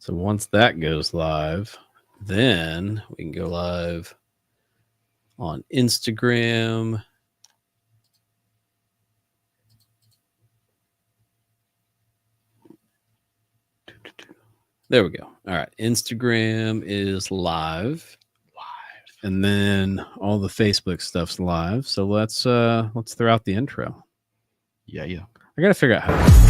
So once that goes live, then we can go live on Instagram. There we go. All right. Instagram is live. And then all the Facebook stuff's live. So let's throw out the intro. Yeah. I gotta figure out how.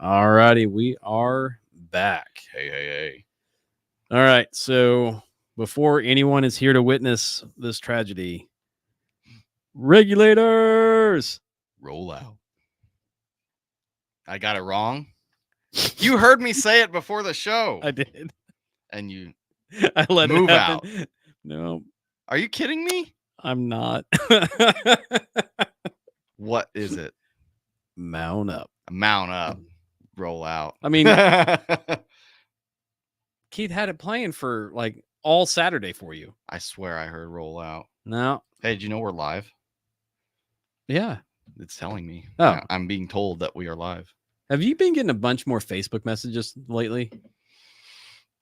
Alrighty, we are back. Hey. All right, so before anyone is here to witness this tragedy, regulators, roll out. I got it wrong. You heard me say it before the show. I did. And you I let move it happen. out. No. Are you kidding me? I'm not. What is it? Mount up. Mount up. Roll out. I mean, Keith had it playing for like all Saturday for you. I swear I heard roll out. No. Hey, did you know we're live? Yeah. It's telling me. Oh. I'm being told that we are live. Have you been getting a bunch more Facebook messages lately?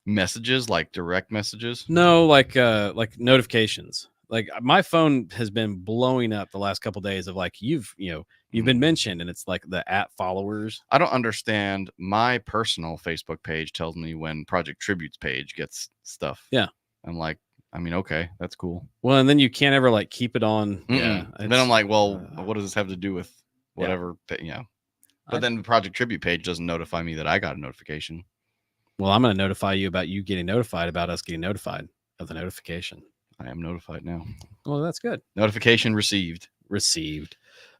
Messages, like direct messages? No, like notifications. Like my phone has been blowing up the last couple of days of like you've been mentioned, and it's like the @followers. I don't understand. My personal Facebook page tells me when Project Tribute's page gets stuff. Yeah. I'm like, I mean, okay, that's cool. Well, and then you can't ever like keep it on. Yeah. And then I'm like, well, what does this have to do with whatever? Yeah. But then the Project Tribute page doesn't notify me that I got a notification. Well, I'm going to notify you about you getting notified about us getting notified of the notification. I am notified now. Well, that's good. Notification received.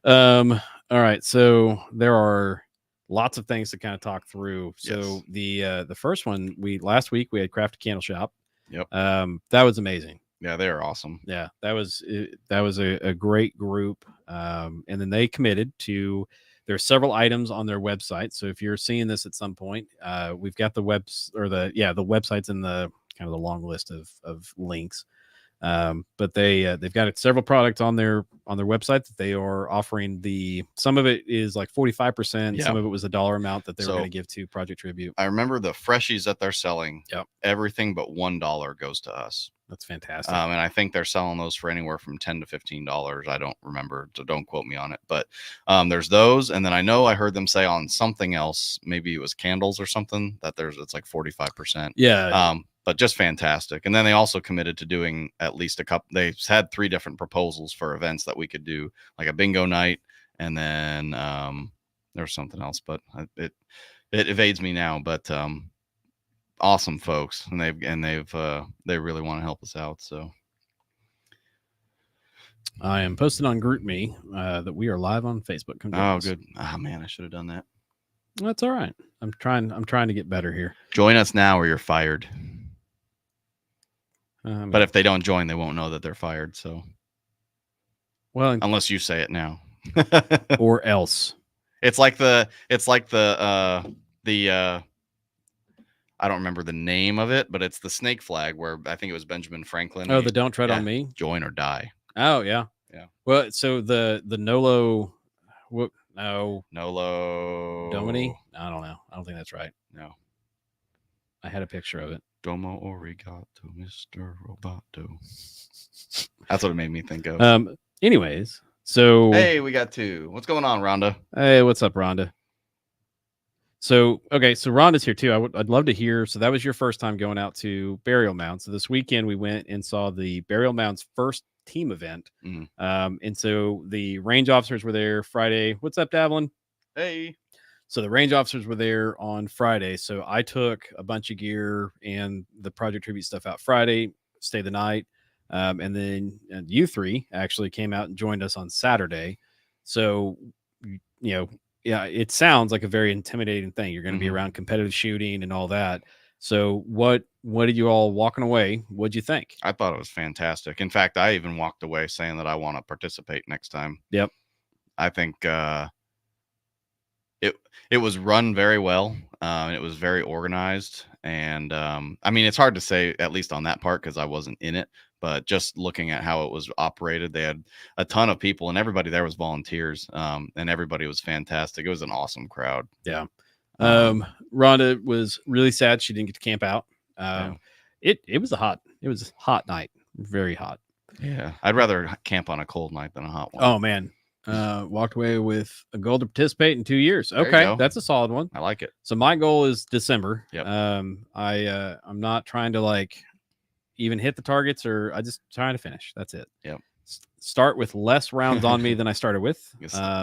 All right. So there are lots of things to kind of talk through. So the first one, last week we had Crafty Candle Shop. Yep. That was amazing. Yeah, they are awesome. Yeah, that was a great group. And then they committed to. There are several items on their website. So if you're seeing this at some point, we've got the websites in the kind of the long list of links. But they've got several products on their website that they are offering. Some of it is like 45%. Some of it was a dollar amount that they were going to give to Project Tribute. I remember the freshies that they're selling. Yep. Everything but $1 goes to us. That's fantastic. And I think they're selling those for anywhere from $10 to $15. I don't remember, so don't quote me on it. But there's those, and then I know I heard them say on something else, maybe it was candles or something, that it's like 45%. Yeah. But just fantastic. And then they also committed to doing at least a couple. They had 3 different proposals for events that we could do, like a bingo night, and then there's something else, but it evades me now. But awesome folks, and they really want to help us out. So I am posted on GroupMe that we are live on Facebook. Oh, good. Man, I should have done that. That's all right. I'm trying to get better here. Join us now or you're fired. But if they don't join, they won't know that they're fired. So, well, unless you say it now, or else. It's like the I don't remember the name of it, but it's the snake flag where I think it was Benjamin Franklin. Oh, the Don't Tread on Me. Join or die. Oh yeah. Well, so the Nolo, Nolo Domini. I don't know. I don't think that's right. No, I had a picture of it. Domo Origato, Mr. Roboto. That's what it made me think of. Anyways, so hey, we got 2. What's going on, Rhonda? Hey, what's up, Rhonda? So okay, so Rhonda's here too. I'd love to hear. So that was your first time going out to Burial Mound. So this weekend we went and saw the Burial Mound's first team event. And so the range officers were there Friday. What's up, Davlin? Hey. So the range officers were there on Friday. So I took a bunch of gear and the Project Tribute stuff out Friday, stayed the night. And then you 3 actually came out and joined us on Saturday. So, yeah, it sounds like a very intimidating thing. You're going to be around competitive shooting and all that. So what did you all walking away? What'd you think? I thought it was fantastic. In fact, I even walked away saying that I want to participate next time. Yep. I think it was run very well. It was very organized, and I mean, it's hard to say, at least on that part, because I wasn't in it. But just looking at how it was operated, they had a ton of people, and everybody there was volunteers, and everybody was fantastic. It was an awesome crowd. Yeah. Rhonda was really sad she didn't get to camp out. Yeah. It was a hot night, very hot. Yeah, I'd rather camp on a cold night than a hot one. Oh man. Walked away with a goal to participate in 2 years. There you Okay, go. that's a solid one. I like it. So my goal is December. Yep. I'm not trying to like even hit the targets, or I just trying to finish. That's it. Yep. Start with less rounds on me than I started with.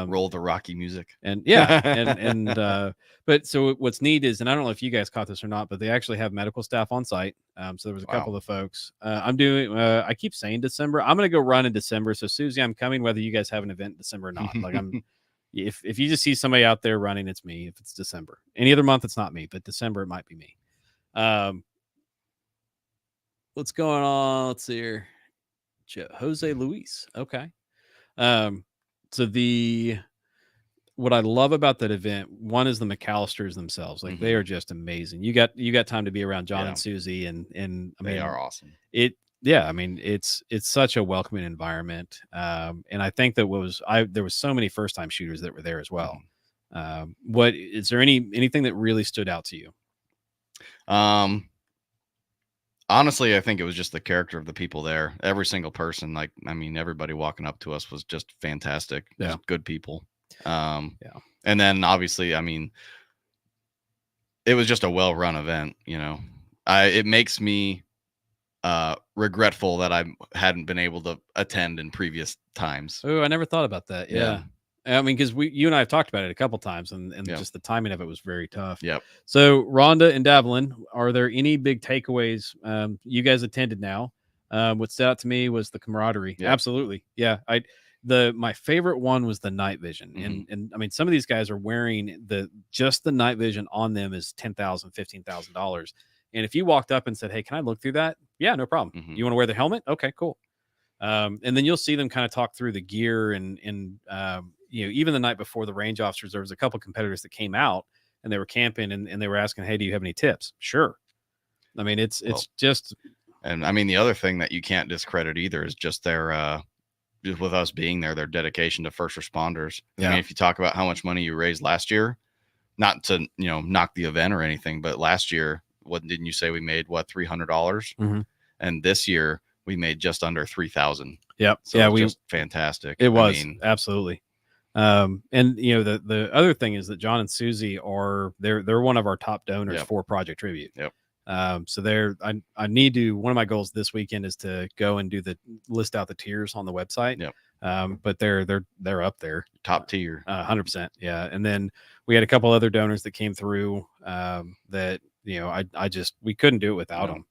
Roll the Rocky music. And yeah, but so what's neat is, and I don't know if you guys caught this or not, but they actually have medical staff on site. So there was a couple of folks. I'm doing. I keep saying December. I'm going to go run in December. So Susie, I'm coming whether you guys have an event in December or not. Like if you just see somebody out there running, it's me. If it's December, any other month, it's not me. But December, it might be me. What's going on? Let's see here. Jose Luis. Okay. So what I love about that event, one is the McAllisters themselves. Like they are just amazing. You got time to be around John and Susie, and I mean, they are awesome. I mean, it's such a welcoming environment. And I think that there was so many first time shooters that were there as well. What is there anything that really stood out to you? Honestly, I think it was just the character of the people there. Every single person, like, I mean, everybody walking up to us was just fantastic. Yeah. Just good people. And then obviously, I mean, it was just a well-run event, you know. It makes me regretful that I hadn't been able to attend in previous times. Oh, I never thought about that. Yeah. I mean, because you and I have talked about it a couple times, and just the timing of it was very tough. Yep. So, Rhonda and Davlin, are there any big takeaways? You guys attended now. What stood out to me was the camaraderie. Yep. Absolutely. Yeah. My favorite one was the night vision. And I mean, some of these guys are wearing just the night vision on them is $10,000, $15,000. And if you walked up and said, "Hey, can I look through that?" Yeah, no problem. You want to wear the helmet? Okay, cool. And then you'll see them kind of talk through the gear and you know, even the night before the range officers, there was a couple competitors that came out and they were camping and they were asking, "Hey, do you have any tips?" Sure. I mean, it's just. And I mean, the other thing that you can't discredit either is just their, just with us being there, their dedication to first responders. Yeah. I mean, if you talk about how much money you raised last year, not to, you know, knock the event or anything, but last year, what didn't you say we made? What, $300? And this year we made just under 3,000. Yep. So yeah, just fantastic. It was absolutely. And you know, the other thing is that John and Susie they're one of our top donors for Project Tribute. Yep. So I need to, one of my goals this weekend is to go and list out the tiers on the website. Yep. But they're up there, top tier, 100%. Yeah. And then we had a couple other donors that came through, that, you know, we couldn't do it without them.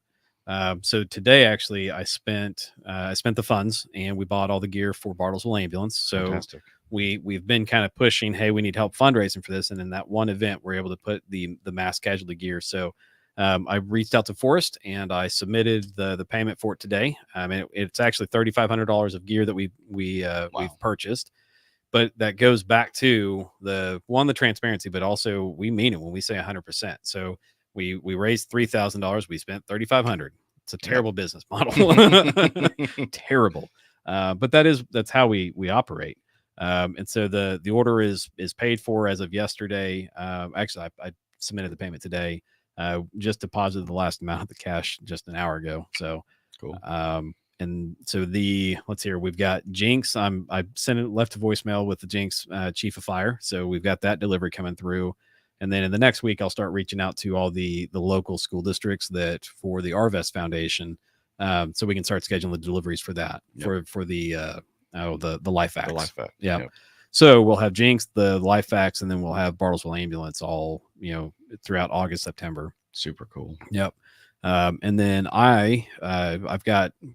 So today, actually, I spent the funds and we bought all the gear for Bartlesville Ambulance. So fantastic. We've been kind of pushing, hey, we need help fundraising for this. And in that one event, we're able to put the mass casualty gear. So I reached out to Forrest and I submitted the payment for it today. It's actually $3,500 of gear that we've purchased, but that goes back to the transparency, but also we mean it when we say 100%. So we raised $3,000. We spent $3,500. It's a terrible business model. Terrible. But that's how we operate. And so the order is paid for as of yesterday. Actually, I submitted the payment today. Just deposited the last amount of the cash just an hour ago. So cool. And so let's hear, we've got Jinx. I left a voicemail with the Jinx chief of fire. So we've got that delivery coming through. And then in the next week, I'll start reaching out to all the local school districts for the RVEST Foundation. So we can start scheduling the deliveries for that, for the life facts. The life fact. Yeah. Yep. So we'll have Jinx, the life facts, and then we'll have Bartlesville Ambulance all, you know, throughout August, September. Super cool. Yep. And then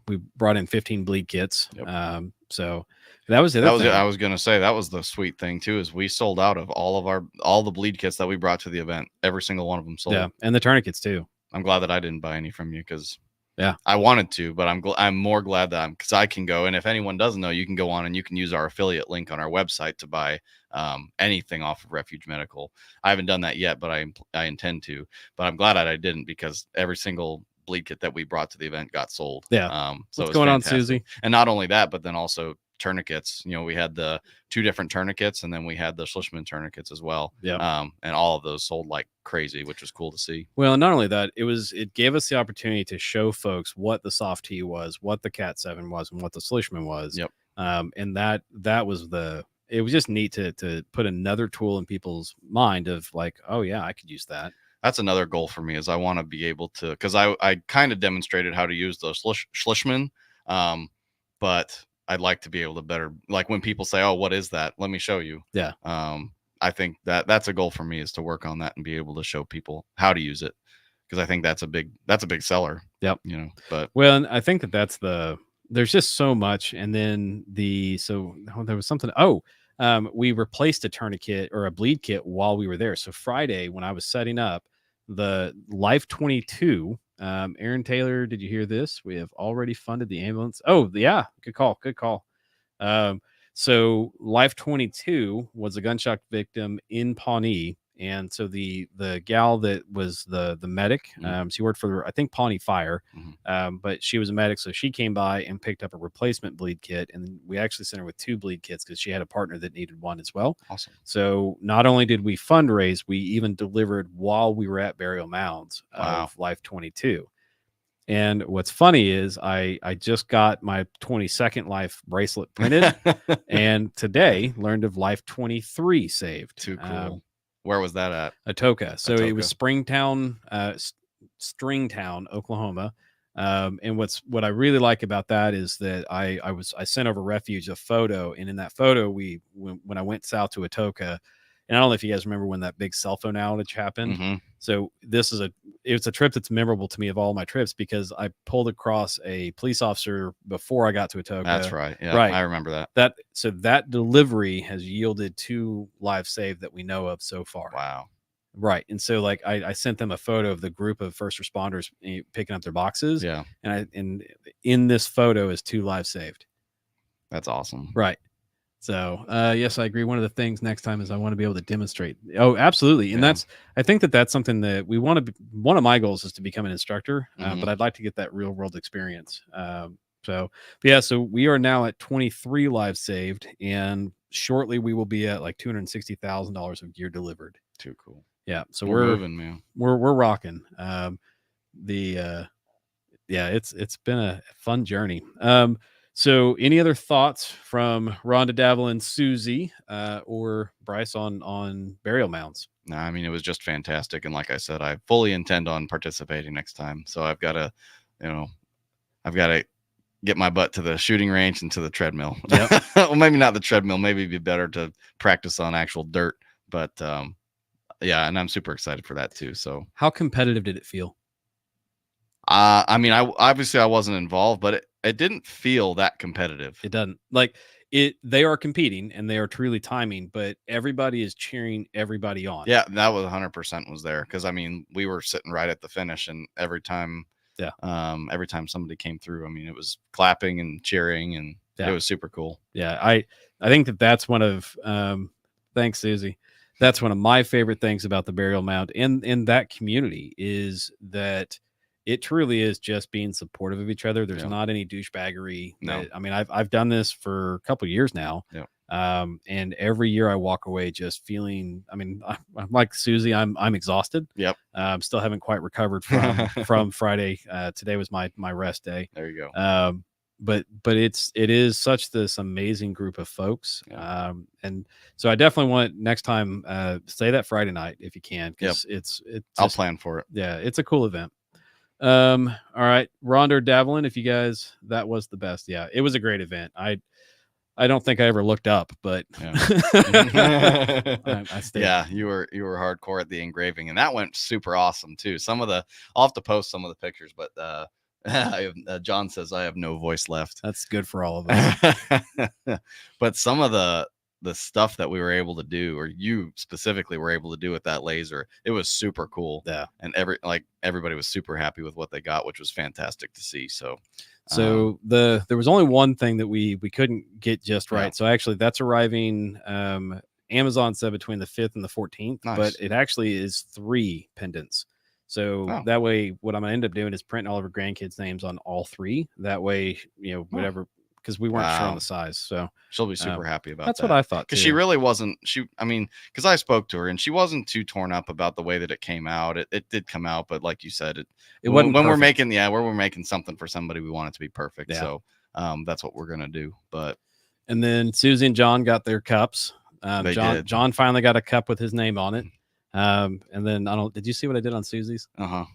we brought in 15 bleed kits. Yep. So that was the other thing. I was gonna say that was the sweet thing too, is we sold out of all the bleed kits that we brought to the event. Every single one of them sold. Yeah, and the tourniquets too. I'm glad that I didn't buy any from you, because yeah, I wanted to, but I'm more glad that because I can go, and if anyone doesn't know, you can go on and you can use our affiliate link on our website to buy anything off of Refuge Medical. I haven't done that yet, but I intend to. But I'm glad that I didn't, because every single bleed kit that we brought to the event got sold. Yeah. So what's going fantastic. on, Susie? And not only that, but then also tourniquets. We had the 2 different tourniquets, and then we had the Schlissman tourniquets as well. Yeah. And all of those sold like crazy, which was cool to see. Well, not only that, it gave us the opportunity to show folks what the soft T was, what the Cat 7 was, and what the Schlissman was. Yep. And that was it was just neat to put another tool in people's mind of like, oh yeah, I could use that. That's another goal for me, is I want to be able to, because I kind of demonstrated how to use the Schlissman, but I'd like to be able to better, like when people say, oh, what is that? Let me show you. Yeah. I think that's a goal for me, is to work on that and be able to show people how to use it, because I think that's a big seller. Yep. But well, and I think that's there's just so much. And then there was something. We replaced a tourniquet or a bleed kit while we were there. So Friday, when I was setting up the Life 22, Aaron Taylor, did you hear this? We have already funded the ambulance. Oh yeah. Good call. So Life 22 was a gunshot victim in Pawnee. And so the gal that was the medic, she worked for, I think, Pawnee Fire, but she was a medic. So she came by and picked up a replacement bleed kit. And we actually sent her with 2 bleed kits because she had a partner that needed one as well. Awesome. So not only did we fundraise, we even delivered while we were at Burial Mounds of Life 22. And what's funny is I just got my 22nd Life bracelet printed and today learned of Life 23 saved. Too cool. Where was that at? Atoka. So it was Stringtown, Oklahoma. And what I really like about that is that I sent over Refuge a photo, and in that photo when I went south to Atoka, and I don't know if you guys remember when that big cell phone outage happened. Mm-hmm. So it's a trip that's memorable to me of all my trips, because I pulled across a police officer before I got to Atoka. That's right. Yeah, right. I remember that. So that delivery has yielded 2 lives saved that we know of so far. Wow. Right. And so like I sent them a photo of the group of first responders picking up their boxes. Yeah. And in this photo is 2 lives saved. That's awesome. Right. So, yes, I agree. One of the things next time is I want to be able to demonstrate. Oh, absolutely. And I think that's something that we want to one of my goals is to become an instructor, but I'd like to get that real world experience. So we are now at 23 lives saved, and shortly we will be at like $260,000 of gear delivered. Too cool. Yeah. So we're moving, man. We're rocking. It's been a fun journey. So any other thoughts from Rhonda, Davlin, Susie, or Bryce on Burial Mounds? No, I mean, it was just fantastic. And like I said, I fully intend on participating next time. So I've got to get my butt to the shooting range and to the treadmill. Yep. Well, maybe not the treadmill. Maybe it'd be better to practice on actual dirt. But yeah, and I'm super excited for that too. So how competitive did it feel? I mean, I wasn't involved, but it didn't feel that competitive. It doesn't. Like they are competing and they are truly timing, but everybody is cheering everybody on. Yeah, that was 100% was there, because I mean, we were sitting right at the finish, and every time somebody came through, I mean, it was clapping and cheering, and it was super cool. Yeah, I think that's one of thanks, Susie. That's one of my favorite things about the Burial Mound in that community is that it truly is just being supportive of each other. There's not any douchebaggery. No. I mean, I've done this for a couple of years now. Yeah. And every year I walk away just feeling, I mean, I'm like Susie, I'm exhausted. Yep. Still haven't quite recovered from Friday. Today was my rest day. There you go. But it is such this amazing group of folks. Yeah. And so I definitely want next time, stay that Friday night if you can, because I'll plan for it. Yeah. It's a cool event. All right, Rhonda or Davlin, if you guys, that was the best. Yeah, it was a great event. I don't think I ever looked up, but I stayed. Yeah, you were hardcore at the engraving, and that went super awesome too. I'll have to post some of the pictures, but John says I have no voice left. That's good for all of us. But some of the stuff that we were able to do, or you specifically were able to do with that laser, it was super cool. Yeah. And everybody was super happy with what they got, which was fantastic to see. So there was only one thing that we couldn't get just right. Yeah. So actually that's arriving. Amazon said between the 5th and the 14th, Nice. but it actually is 3 pendants. So that way, what I'm gonna end up doing is printing all of her grandkids' names on all 3. That way, whatever, because we weren't sure on the size. So she'll be super happy about that. That's what I thought. Because she really wasn't. Because I spoke to her and she wasn't too torn up about the way that it came out. It did come out, but like you said, it wasn't when perfect. we're making something for somebody, we want it to be perfect. Yeah. So that's what we're gonna do. And then Susie and John got their cups. Did. John finally got a cup with his name on it. And then did you see what I did on Susie's? Yeah.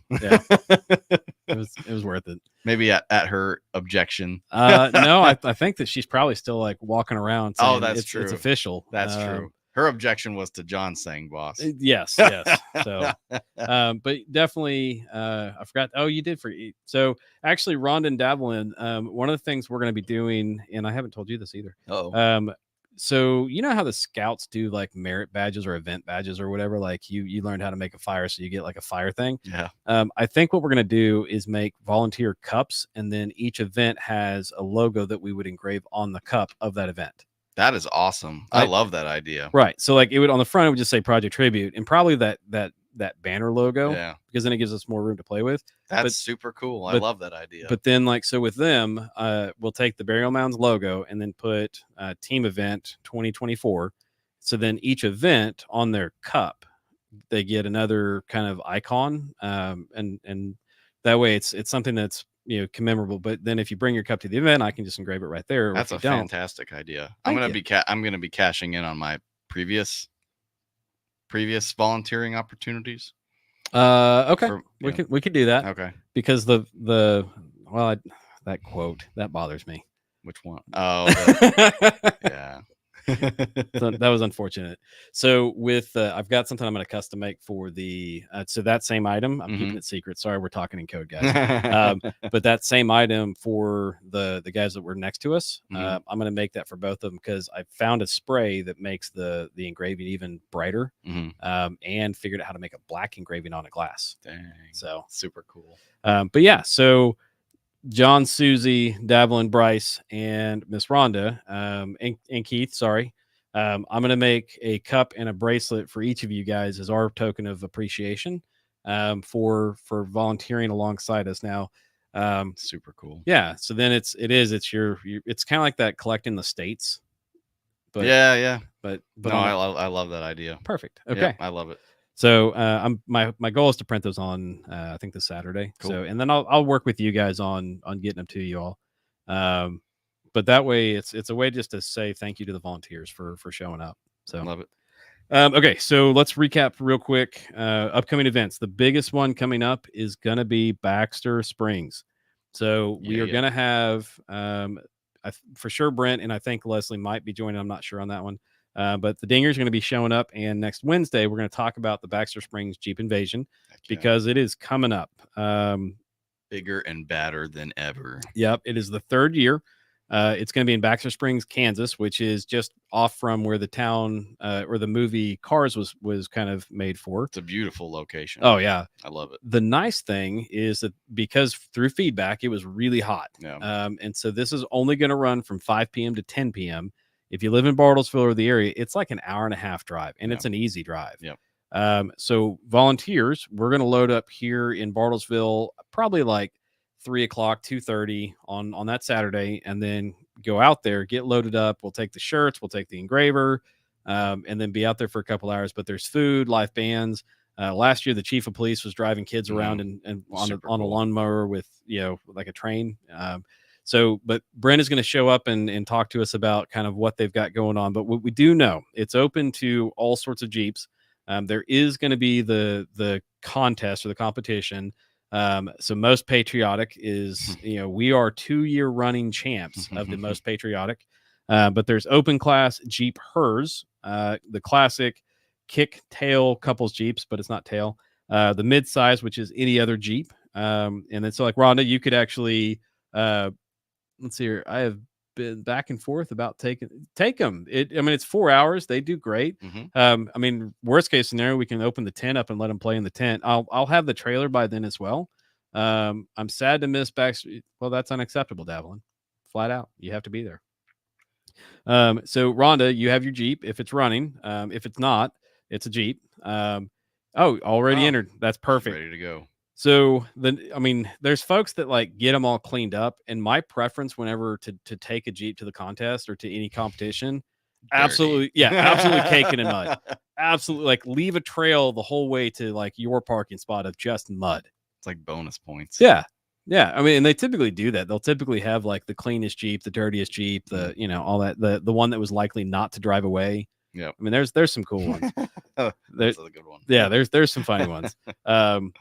It was worth it. Maybe at her objection. No, I think that she's probably still like walking around saying, that's true. It's official. That's true. Her objection was to John saying boss. Yes. So, but definitely, I forgot. Oh, you did forget. So actually, Rhonda and Davlin, one of the things we're going to be doing, and I haven't told you this either. So you know how the scouts do like merit badges or event badges or whatever, like you learned how to make a fire, so you get like a fire thing. Yeah. I think what we're going to do is make volunteer cups, and then each event has a logo that we would engrave on the cup of that event. That is awesome. I love that idea. Right. So like it would, on the front, it would just say Project Tribute, and probably that banner logo. Yeah. Because then it gives us more room to play with. That's super cool. I love that idea. But then so with them, we'll take the Burial Mounds logo and then put Team Event 2024. So then each event on their cup, they get another kind of icon. And that way it's something that's commemorable. But then if you bring your cup to the event, I can just engrave it right there. That's a fantastic idea. I'm gonna be cashing in on my previous volunteering opportunities. Okay. We could do that. Okay. Because that quote that bothers me. Which one? Oh, yeah. So that was unfortunate. So with I've got something I'm going to custom make for the so that same item. I'm keeping it secret. Sorry, we're talking in code, guys. But that same item for the guys that were next to us, I'm going to make that for both of them because I found a spray that makes the engraving even brighter, and figured out how to make a black engraving on a glass. Dang. So super cool. But yeah, so John, Susie, Davlin, Bryce, and Miss Rhonda, and Keith, sorry. I'm going to make a cup and a bracelet for each of you guys as our token of appreciation for volunteering alongside us. Now, super cool. Yeah. So then it's kind of like that collecting the states. But yeah. But no, I love that idea. Perfect. Okay. Yeah, I love it. So my goal is to print those on I think this Saturday. Cool. So and then I'll work with you guys on getting them to you all. But that way it's a way just to say thank you to the volunteers for showing up. So love it. Okay, so let's recap real quick. Upcoming events. The biggest one coming up is gonna be Baxter Springs. So we are gonna have for sure Brent and I think Leslie might be joining. I'm not sure on that one. But the Dingers are going to be showing up, and next Wednesday we're going to talk about the Baxter Springs Jeep Invasion because it is coming up. Bigger and badder than ever. Yep, it is the 3rd year. It's going to be in Baxter Springs, Kansas, which is just off from where the town or the movie Cars was kind of made for. It's a beautiful location. Oh yeah, I love it. The nice thing is that because through feedback it was really hot, and so this is only going to run from 5 p.m. to 10 p.m. If you live in Bartlesville or the area, it's like an hour and a half drive, and it's an easy drive. Yep. So volunteers, we're going to load up here in Bartlesville probably like 3 o'clock, 2:30 on that Saturday, and then go out there, get loaded up. We'll take the shirts, we'll take the engraver, and then be out there for a couple hours. But there's food, live bands. Last year, the chief of police was driving kids around and on a lawnmower with like a train. But Brent is going to show up and talk to us about kind of what they've got going on. But what we do know, it's open to all sorts of Jeeps. There is going to be the contest or the competition. So Most Patriotic is, we are 2-year running champs of the Most Patriotic. But there's open class Jeephers, the classic kick tail couples Jeeps, but it's not tail. The midsize, which is any other Jeep. And then so like Rhonda, you could actually let's see here. I have been back and forth about take them. I mean, it's 4 hours. They do great. I mean, worst case scenario, we can open the tent up and let them play in the tent. I'll have the trailer by then as well. I'm sad to miss Baxter. Well, that's unacceptable, Davelin. Flat out, you have to be there. So Rhonda, you have your Jeep if it's running. If it's not, it's a Jeep. Already entered. That's perfect. Ready to go. So I mean, there's folks that like get them all cleaned up, and my preference whenever to take a Jeep to the contest or to any competition, absolutely cake in a mud. Absolutely, like leave a trail the whole way to like your parking spot of just mud. It's like bonus points. Yeah. I mean, and they typically do that. They'll typically have like the cleanest Jeep, the dirtiest Jeep, all that, the one that was likely not to drive away. Yeah. I mean, there's some cool ones. That's a good one. Yeah, there's some funny ones.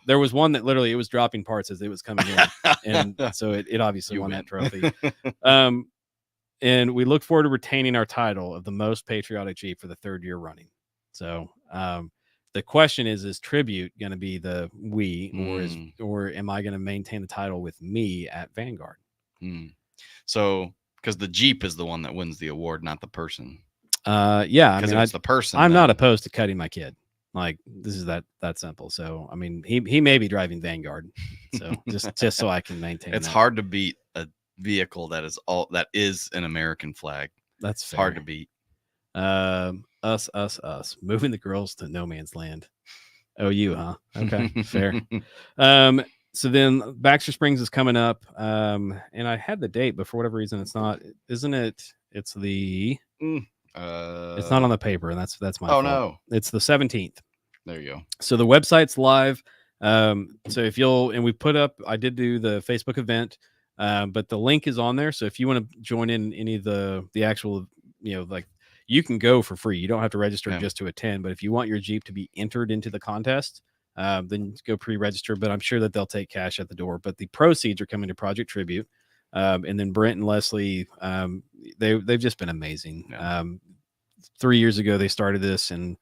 There was one that literally it was dropping parts as it was coming in, and so it obviously won that trophy. And we look forward to retaining our title of the most patriotic Jeep for the 3rd year running. So the question is tribute going to be the or am I going to maintain the title with me at Vanguard? So because the Jeep is the one that wins the award, not the person. Yeah, because it's the person. I'm not opposed to cutting my kid. Like this is that simple. So I mean, he may be driving Vanguard. So just so I can maintain. It's hard to beat a vehicle that is an American flag. That's fair. Hard to beat. Us moving the girls to no man's land. Oh, you, huh? Okay, fair. So then Baxter Springs is coming up. And I had the date, but for whatever reason, it's not. Isn't it? It's the. It's not on the paper, and that's my fault. No, it's the 17th. There you go. So the website's live. So if we put up, I did do the Facebook event, but the link is on there. So if you want to join in any of the actual, like you can go for free. You don't have to register just to attend. But if you want your Jeep to be entered into the contest, then go pre-register. But I'm sure that they'll take cash at the door. But the proceeds are coming to Project Tribute. And then Brent and Leslie, they've just been amazing. Yeah. 3 years ago they started this, and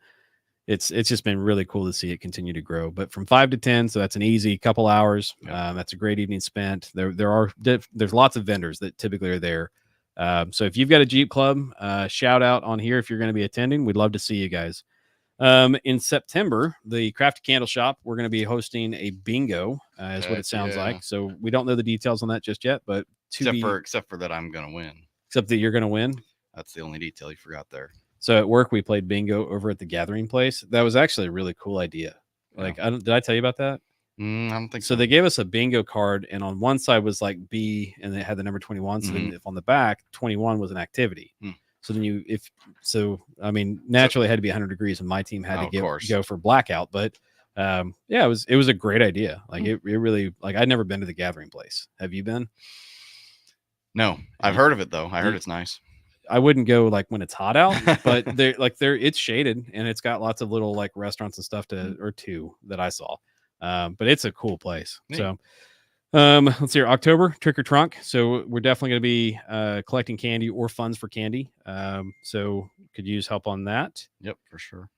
it's just been really cool to see it continue to grow. But from 5 to 10, so that's an easy couple hours. Yeah. That's a great evening spent. There's lots of vendors that typically are there. So if you've got a Jeep club, shout out on here if you're going to be attending. We'd love to see you guys. In September, the Crafty Candle Shop, we're going to be hosting a bingo, is what it sounds like. So we don't know the details on that just yet, but except for that I'm going to win. Except that you're going to win. That's the only detail you forgot there. So at work, we played bingo over at the Gathering Place. That was actually a really cool idea. Like, did I tell you about that? I don't think so. They gave us a bingo card, and on one side was like B, and it had the number 21. So then if on the back, 21 was an activity. So then naturally it had to be 100 degrees, and my team had to go for blackout. But it was a great idea. Like it really, like I'd never been to the Gathering Place. Have you been? No, I've heard of it though. I heard it's nice. I wouldn't go like when it's hot out, but it's shaded, and it's got lots of little like restaurants and stuff or two that I saw. But it's a cool place. Neat. So let's see here, October Trick or Trunk. So we're definitely going to be collecting candy or funds for candy. So could use help on that. Yep, for sure.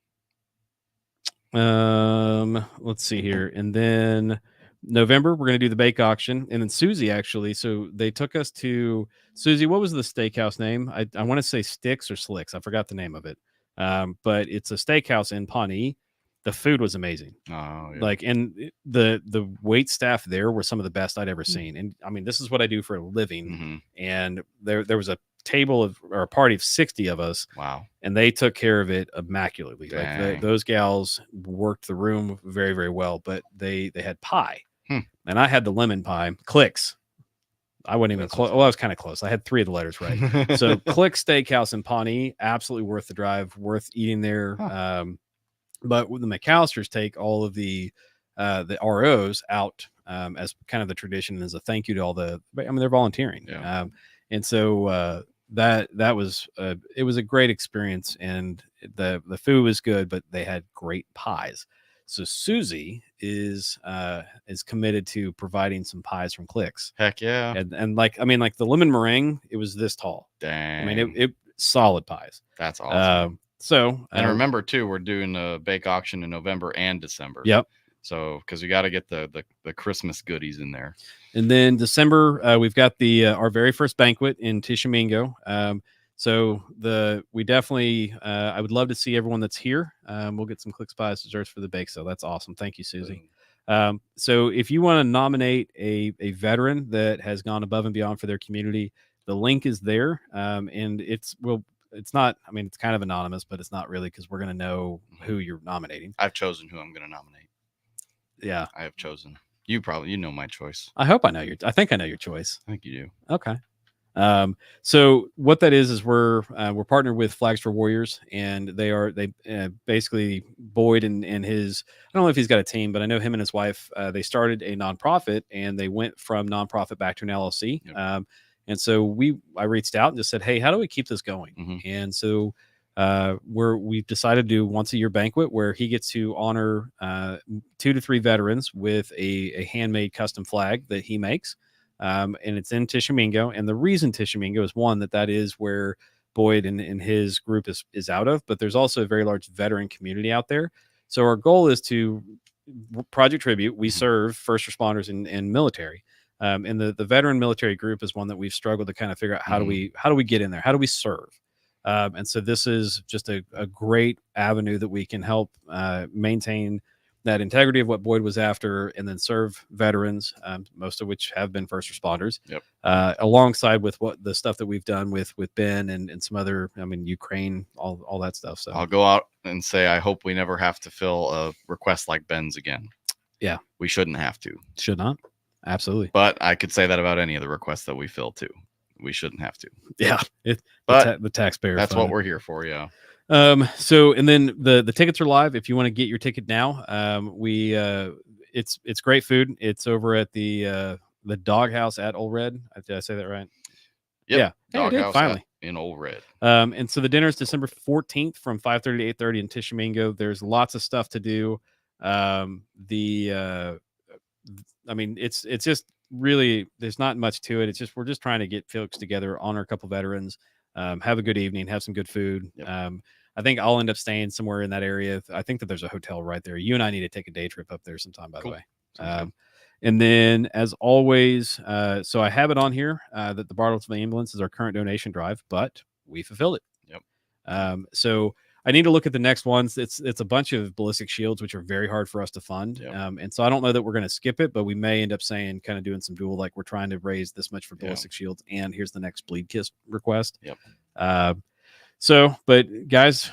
Let's see here. And then November, we're going to do the bake auction. And then Susie, actually, so they took us to Susie. What was the steakhouse name? I want to say Sticks or Slicks. I forgot the name of it. But it's a steakhouse in Pawnee. The food was amazing. Oh, yeah. and the wait staff there were some of the best I'd ever seen. And I mean, this is what I do for a living. And there was a table or a party of 60 of us. Wow. And they took care of it immaculately. Dang. Like those gals worked the room very, very well, but they had pie. And I had the lemon pie. Clicks. I wasn't even close. Well, I was kind of close. I had 3 of the letters right. So Click Steakhouse in Pawnee, absolutely worth the drive, worth eating there. But the McAllisters take all of the ROs out as kind of the tradition, as a thank you to all they're volunteering. Yeah. And so that was it was a great experience, and the food was good, but they had great pies. So Susie is committed to providing some pies from Clicks. Heck yeah. And like the lemon meringue, it was this tall. Dang. I mean, it solid pies. That's awesome. So and remember too, we're doing a bake auction in November and December. Yep. So, because we got to get the Christmas goodies in there. And then December, we've got the our very first banquet in Tishomingo. So we definitely I would love to see everyone that's here. We'll get some Clicks Pies desserts for the bake sale. That's awesome. Thank you, Susie. So if you want to nominate a veteran that has gone above and beyond for their community, the link is there. And it's not, I mean, it's kind of anonymous, but it's not really, because we're going to know who you're nominating. I've chosen who I'm going to nominate. Yeah, I have chosen. You know my choice. I hope I know I think I know your choice. I think you do. Okay. So what that is we're partnered with Flags for Warriors, and they basically Boyd and his, I don't know if he's got a team, but I know him and his wife, they started a nonprofit, and they went from nonprofit back to an LLC. Yep. And so I reached out and just said, hey, how do we keep this going? Mm-hmm. And so we've decided to do once a year banquet where he gets to honor 2 to 3 veterans with a handmade custom flag that he makes. And it's in Tishomingo. And the reason Tishomingo is, one, that is where Boyd and his group is out of, but there's also a very large veteran community out there. So our goal is to Project Tribute. We serve first responders and military. And the veteran military group is one that we've struggled to kind of figure out how do we get in there? How do we serve? And so this is just a great avenue that we can help maintain that integrity of what Boyd was after, and then serve veterans, most of which have been first responders. Yep. Alongside with what the stuff that we've done with Ben and some other, I mean, Ukraine, all that stuff. So I'll go out and say, I hope we never have to fill a request like Ben's again. Yeah. We shouldn't have to. Should not. Absolutely. But I could say that about any of the requests that we fill too. We shouldn't have to. Yeah. But the taxpayer. That's what we're here for. Yeah. So, and then the tickets are live. If you want to get your ticket now, it's great food. It's over at the Doghouse at Old Red. Did I say that right? Yep. Yeah. Doghouse finally in Old Red. And so the dinner is December 14th from 5:30 to 8:30 in Tishomingo. There's lots of stuff to do. I mean, it's just really, there's not much to it. It's just, we're just trying to get folks together, honor a couple veterans, have a good evening, have some good food. Yep. I think I'll end up staying somewhere in that area. I think that there's a hotel right there. You and I need to take a day trip up there sometime, by the way. And then, as always, so I have it on here that the Bartlesville Ambulance is our current donation drive, but we fulfilled it. Yep. So I need to look at the next ones. It's a bunch of ballistic shields, which are very hard for us to fund. Yep. And so I don't know that we're going to skip it, but we may end up saying, kind of doing some dual, like we're trying to raise this much for ballistic shields, and here's the next bleed kiss request. Yep. So, but guys,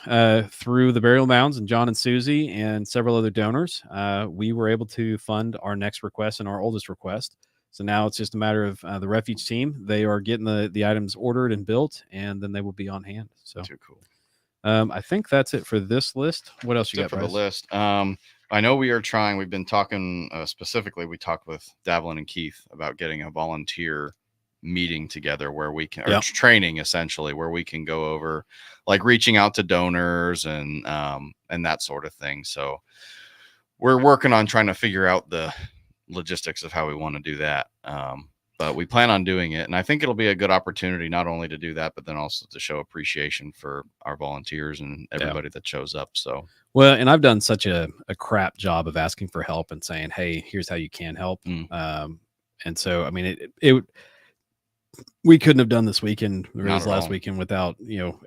through the Burial Mounds and John and Susie and several other donors, we were able to fund our next request and our oldest request. So now it's just a matter of the refuge team. They are getting the items ordered and built, and then they will be on hand. So too cool. I think that's it for this list. What else you got for the list? I know we are trying. We've been talking specifically. We talked with Davlin and Keith about getting a volunteer meeting together where we can, or training essentially, where we can go over, like reaching out to donors and that sort of thing. So we're working on trying to figure out the logistics of how we want to do that. But we plan on doing it, and I think it'll be a good opportunity not only to do that, but then also to show appreciation for our volunteers and everybody that shows up. So, well, and I've done such a crap job of asking for help and saying, "Hey, here's how you can help." And so, I mean, we couldn't have done this weekend or this last weekend without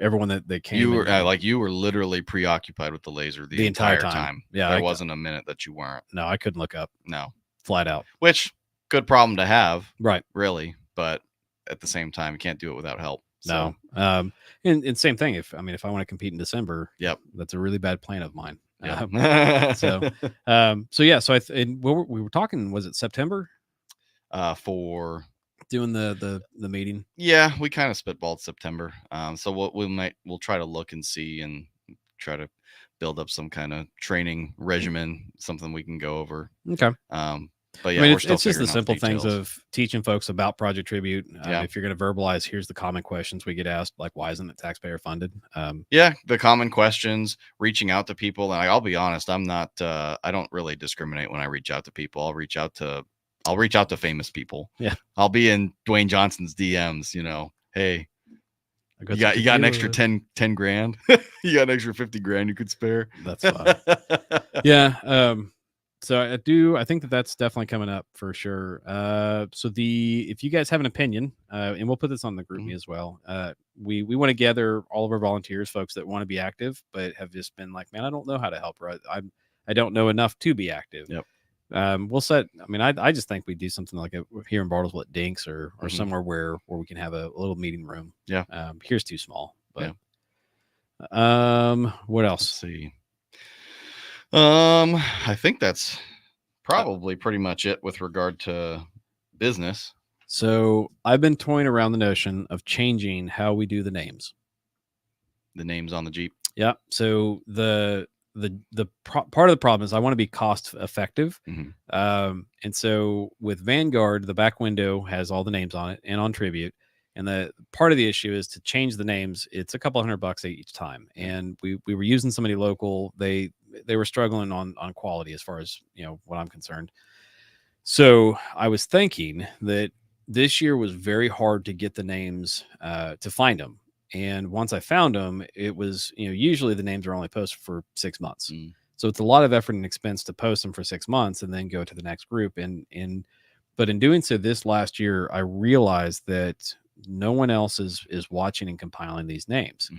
everyone that came. You were literally preoccupied with the laser the entire time. Yeah, there wasn't a minute that you weren't. No, I couldn't look up. No, flat out. Which. Good problem to have, right? Really, but at the same time, you can't do it without help. So. No, and same thing. If I want to compete in December, that's a really bad plan of mine. Yep. So we were talking. Was it September? For doing the meeting. Yeah, we kind of spitballed September. So we'll try to look and see and try to build up some kind of training regimen, something we can go over. Okay. But yeah, it's just the simple things of teaching folks about Project Tribute. If you're going to verbalize, here's the common questions we get asked, like why isn't it taxpayer funded? The common questions, reaching out to people. And I'll be honest, I'm not. I don't really discriminate when I reach out to people. I'll reach out to famous people. Yeah, I'll be in Dwayne Johnson's DMs. Hey, you got an extra 10 grand. You got an extra 50 grand you could spare. That's fine. Yeah. So I think that that's definitely coming up for sure. So if you guys have an opinion, and we'll put this on the group me as well. We want to gather all of our volunteers, folks that want to be active, but have just been like, man, I don't know how to help. Right. I don't know enough to be active. Yep. We'll set, I mean, I just think we do something like here in Bartlesville at Dinks or somewhere where we can have a little meeting room. Yeah. Here's too small, but, what else? Let's see. I think that's probably pretty much it with regard to business. So I've been toying around the notion of changing how we do the names. The names on the Jeep. Yeah. So part of the problem is I want to be cost effective. And so with Vanguard, the back window has all the names on it and on Tribute. And the part of the issue is to change the names. It's a couple $100 each time. And we were using somebody local. They were struggling on quality as far as, what I'm concerned. So I was thinking that this year was very hard to get the names, to find them. And once I found them, it was, usually the names are only posted for 6 months. So it's a lot of effort and expense to post them for 6 months and then go to the next group. But in doing so this last year, I realized that no one else is watching and compiling these names.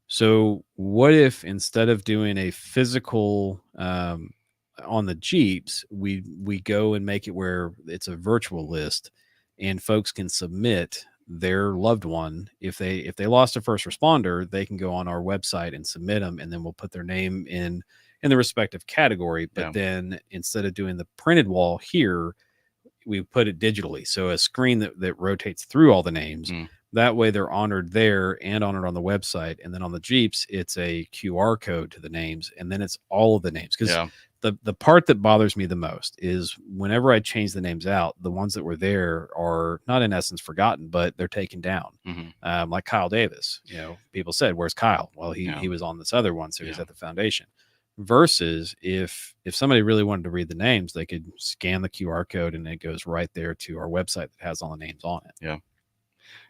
So what if instead of doing a physical, on the Jeeps, we go and make it where it's a virtual list and folks can submit their loved one. If they lost a first responder, they can go on our website and submit them, and then we'll put their name in the respective category. But then instead of doing the printed wall here, we put it digitally. So a screen that rotates through all the names. That way they're honored there and honored on the website. And then on the Jeeps, it's a QR code to the names. And then it's all of the names. Because the part that bothers me the most is whenever I change the names out, the ones that were there are not in essence forgotten, but they're taken down. Like Kyle Davis, people said, where's Kyle? Well, he was on this other one. So he's at the foundation. Versus if somebody really wanted to read the names, they could scan the QR code and it goes right there to our website that has all the names on it.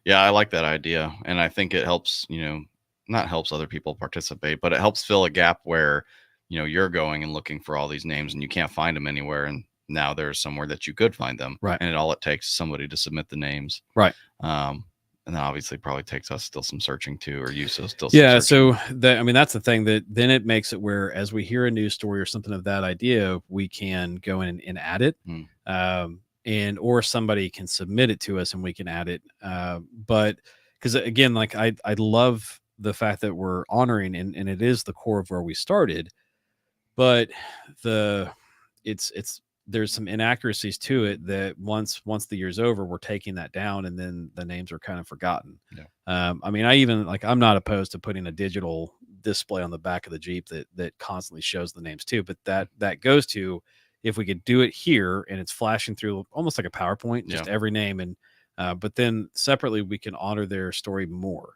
Yeah, I like that idea. And I think it helps, not helps other people participate, but it helps fill a gap where, you're going and looking for all these names and you can't find them anywhere. And now there's somewhere that you could find them. Right. And all it takes is somebody to submit the names. Right. And then obviously probably takes us still some searching too, or you still. Yeah. So that's the thing that then it makes it where as we hear a news story or something of that idea, we can go in and add it. Or somebody can submit it to us and we can add it. But because again, like I love the fact that we're honoring and it is the core of where we started, but there's some inaccuracies to it that once the year's over, we're taking that down and then the names are kind of forgotten. I mean, I'm not opposed to putting a digital display on the back of the Jeep that constantly shows the names too, but that goes to, if we could do it here and it's flashing through almost like a PowerPoint, just every name. And, but then separately we can honor their story more.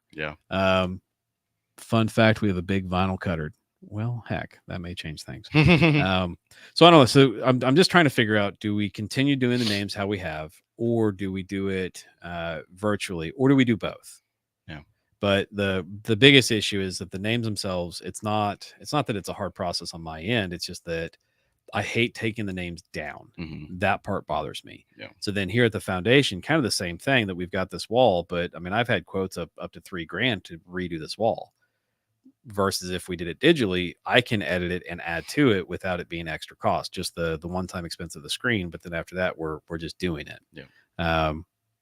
Fun fact, we have a big vinyl cutter. Well, heck, that may change things. So I don't know. So I'm just trying to figure out, do we continue doing the names how we have, or do we do it virtually, or do we do both? But the biggest issue is that the names themselves, it's not that it's a hard process on my end. It's just that I hate taking the names down. That part bothers me. So then here at the foundation, kind of the same thing, that we've got this wall, but I mean, I've had quotes up to $3,000 to redo this wall. Versus if we did it digitally, I can edit it and add to it without it being extra cost, just the one-time expense of the screen. But then after that, we're just doing it.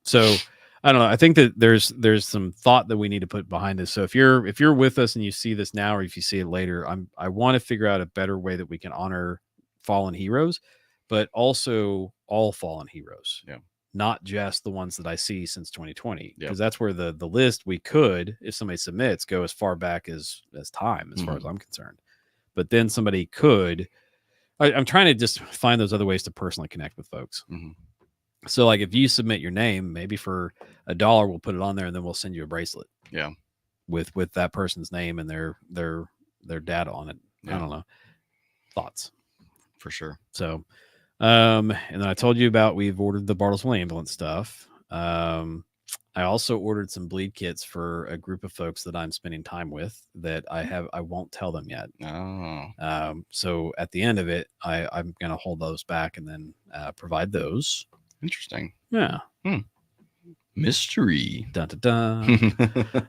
So I don't know. I think that there's some thought that we need to put behind this. So if you're with us and you see this now, or if you see it later, I want to figure out a better way that we can honor fallen heroes, but also all fallen heroes. Not just the ones that I see since 2020, because that's where the list we could, if somebody submits, go as far back as time, as far as I'm concerned. But then somebody could, I'm trying to just find those other ways to personally connect with folks. So like if you submit your name, maybe for $1, we'll put it on there and then we'll send you a bracelet. With that person's name and their data on it. I don't know. Thoughts? For sure. So, and then I told you about, we've ordered the Bartlesville ambulance stuff. I also ordered some bleed kits for a group of folks that I'm spending time with that I won't tell them yet. Oh, So at the end of it, I'm going to hold those back and then provide those. interesting. Yeah. Mystery. Dun, dun,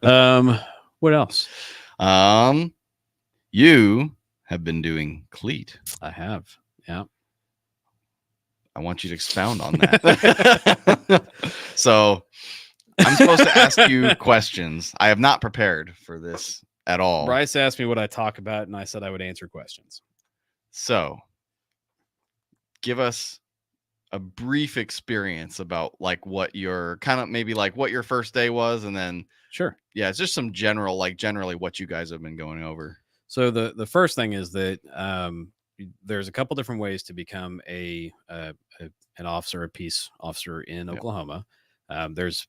dun. What else? You have been doing cleat. I have. Yeah. I want you to expound on that. So I'm supposed to ask you questions. I have not prepared for this at all. Bryce asked me what I talk about, and I said I would answer questions. So give us a brief experience about like what your kind of maybe like what your first day was, and then Sure. Yeah, it's just some general, like generally what you guys have been going over. So the first thing is that there's a couple different ways to become an officer, a peace officer in Yep. Oklahoma. There's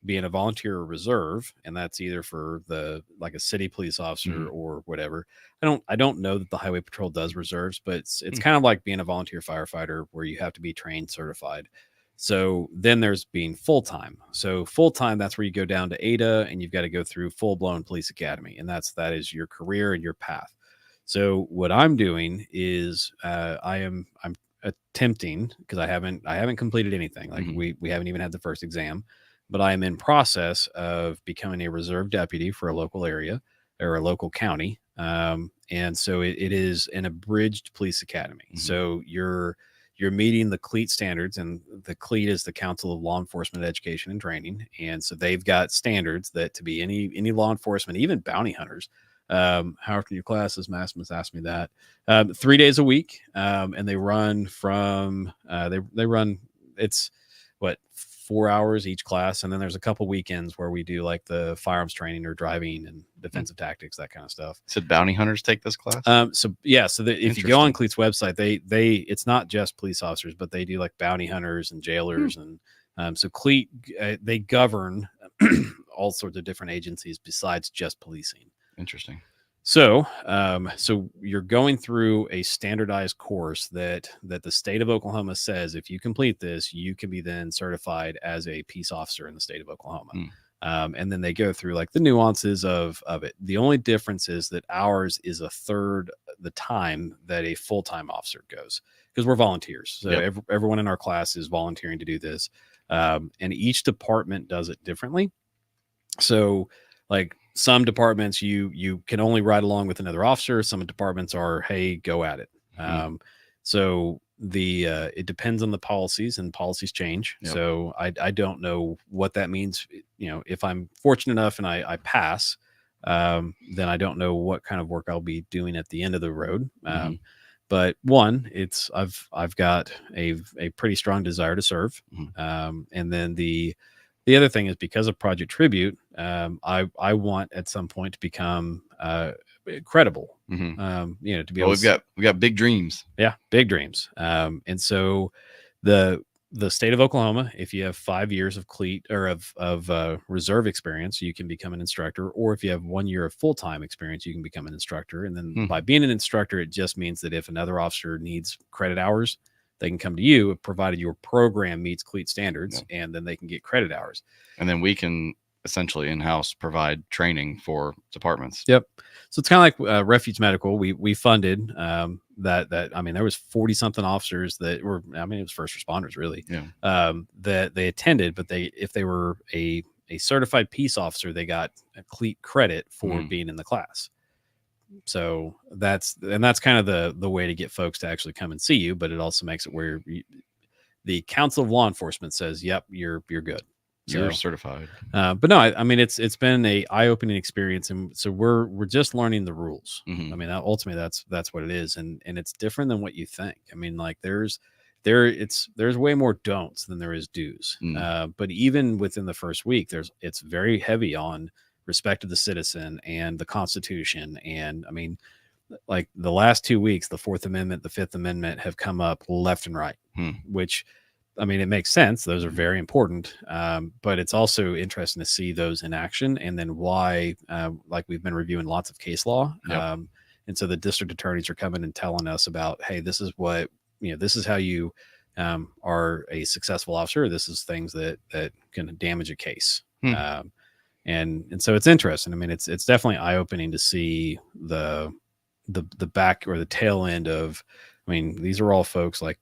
being a volunteer or reserve, and that's either for like a city police officer or whatever. I don't know that the highway patrol does reserves, but it's kind of like being a volunteer firefighter where you have to be trained, certified. So then there's being full-time. So full-time, that's where you go down to ADA and you've got to go through full-blown police academy. And that is your career and your path. So what I'm doing is I'm attempting, because I haven't completed anything. Like we haven't even had the first exam, but I am in process of becoming a reserve deputy for a local area or a local county. And so it is an abridged police academy. So you're meeting the CLEAT standards, and the CLEAT is the Council of Law Enforcement Education and Training. And so they've got standards that to be any law enforcement, even bounty hunters. How often your classes? Maximus asked me that. 3 days a week. And they run from, they run, it's 4 hours each class. And then there's a couple weekends where we do like the firearms training or driving and defensive tactics, that kind of stuff. Said bounty hunters take this class? So if you go on CLEAT's website, they it's not just police officers, but they do like bounty hunters and jailers. And so CLEAT, they govern all sorts of different agencies besides just policing. Interesting. So, so you're going through a standardized course that the state of Oklahoma says if you complete this, you can be then certified as a peace officer in the state of Oklahoma. And then they go through like the nuances of it. The only difference is that ours is a third the time that a full-time officer goes, because we're volunteers. So everyone in our class is volunteering to do this. And each department does it differently. So like some departments, you can only ride along with another officer. Some departments are, hey, go at it. So it depends on the policies, and policies change. So I don't know what that means. If I'm fortunate enough and I pass, then I don't know what kind of work I'll be doing at the end of the road. But one, I've got a pretty strong desire to serve. And then the other thing is, because of Project Tribute, I want at some point to become credible. To be able. We got big dreams. Yeah, big dreams. And so the state of Oklahoma, if you have 5 years of CLEAT or of reserve experience, you can become an instructor. Or if you have 1 year of full-time experience, you can become an instructor. And then by being an instructor, it just means that if another officer needs credit hours, they can come to you, provided your program meets CLEAT standards, and then they can get credit hours. And then we can essentially in-house provide training for departments. Yep. So it's kind of like Refuge Medical. We funded that. I mean, there was 40 something officers that were, it was first responders really, that they attended, but if they were a certified peace officer, they got a CLEAT credit for being in the class. So that's kind of the way to get folks to actually come and see you, but it also makes it where the Council of Law Enforcement says, yep, you're good. You're certified. But no, I mean, it's been a eye-opening experience. And so we're just learning the rules. I mean, ultimately that's what it is. And it's different than what you think. I mean, like there's way more don'ts than there is do's. But even within the first week, it's very heavy on respect of the citizen and the Constitution. And I mean, like the last 2 weeks, the Fourth Amendment, the Fifth Amendment have come up left and right, which, I mean, it makes sense. Those are very important. But it's also interesting to see those in action, and then why, like we've been reviewing lots of case law. And so the district attorneys are coming and telling us about, hey, this is what, this is how you are a successful officer. This is things that can damage a case. And so it's interesting. I mean, it's definitely eye opening to see the back or the tail end of. I mean, these are all folks like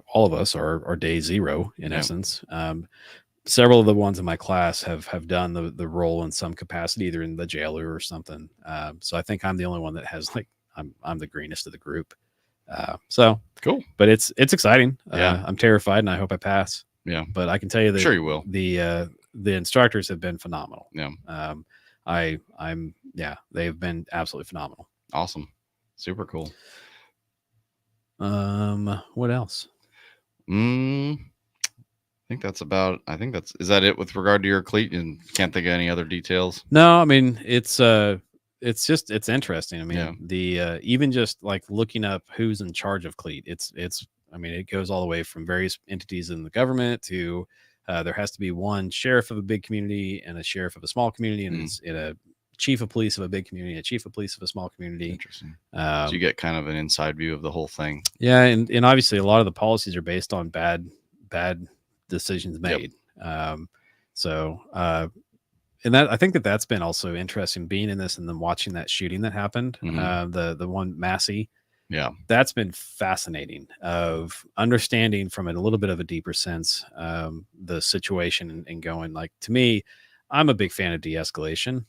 all of us are day zero in essence. Several of the ones in my class have done the role in some capacity, either in the jailer or something. So I think I'm the only one that has I'm the greenest of the group. So cool, but it's exciting. Yeah. I'm terrified and I hope I pass. Yeah. But I can tell you that sure you will. The instructors have been phenomenal. Yeah. They've been absolutely phenomenal. Awesome. Super cool. What else? I think that's is that it with regard to your cleat? And can't think of any other details? No, I mean, it's interesting. I mean, even just like looking up who's in charge of cleat, I mean, it goes all the way from various entities in the government to there has to be one sheriff of a big community and a sheriff of a small community, and it's in a chief of police of a big community, a chief of police of a small community. Interesting. So you get kind of an inside view of the whole thing. Yeah, and obviously a lot of the policies are based on bad decisions made. And that I think that's been also interesting being in this and then watching that shooting that happened. The one Massey. Yeah, that's been fascinating of understanding from a little bit of a deeper sense the situation and going like, to me, I'm a big fan of de-escalation.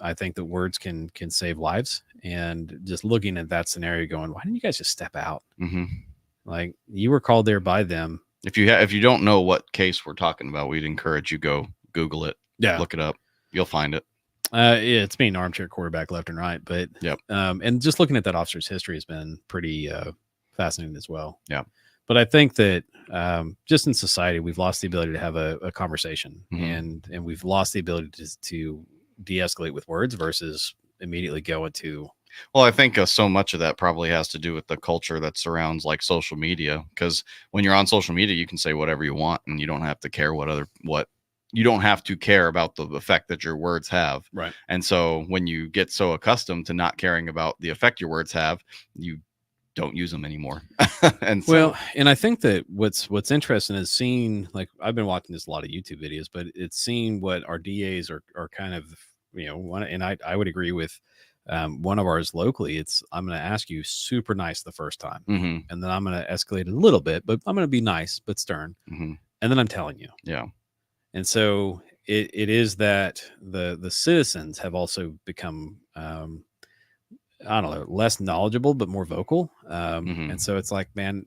I think that words can save lives, and just looking at that scenario going, why didn't you guys just step out? Like, you were called there by them. If you don't know what case we're talking about, we'd encourage you go Google it. Look it up. You'll find it. It's being armchair quarterback left and right, but and just looking at that officer's history has been pretty fascinating as well. But I think that just in society, we've lost the ability to have a conversation, and we've lost the ability to de-escalate with words versus immediately go into. Well, I think so much of that probably has to do with the culture that surrounds like social media, because when you're on social media, you can say whatever you want and you don't have to care you don't have to care about the effect that your words have. Right. And so when you get so accustomed to not caring about the effect your words have, you don't use them anymore. And I think that what's interesting is seeing, like, I've been watching this a lot of YouTube videos, but it's seeing what our DAs are kind of, and I would agree with one of ours locally. I'm going to ask you super nice the first time, and then I'm going to escalate a little bit, but I'm going to be nice but stern, and then I'm telling you. And so it is that the citizens have also become, I don't know, less knowledgeable, but more vocal. And so it's like, man,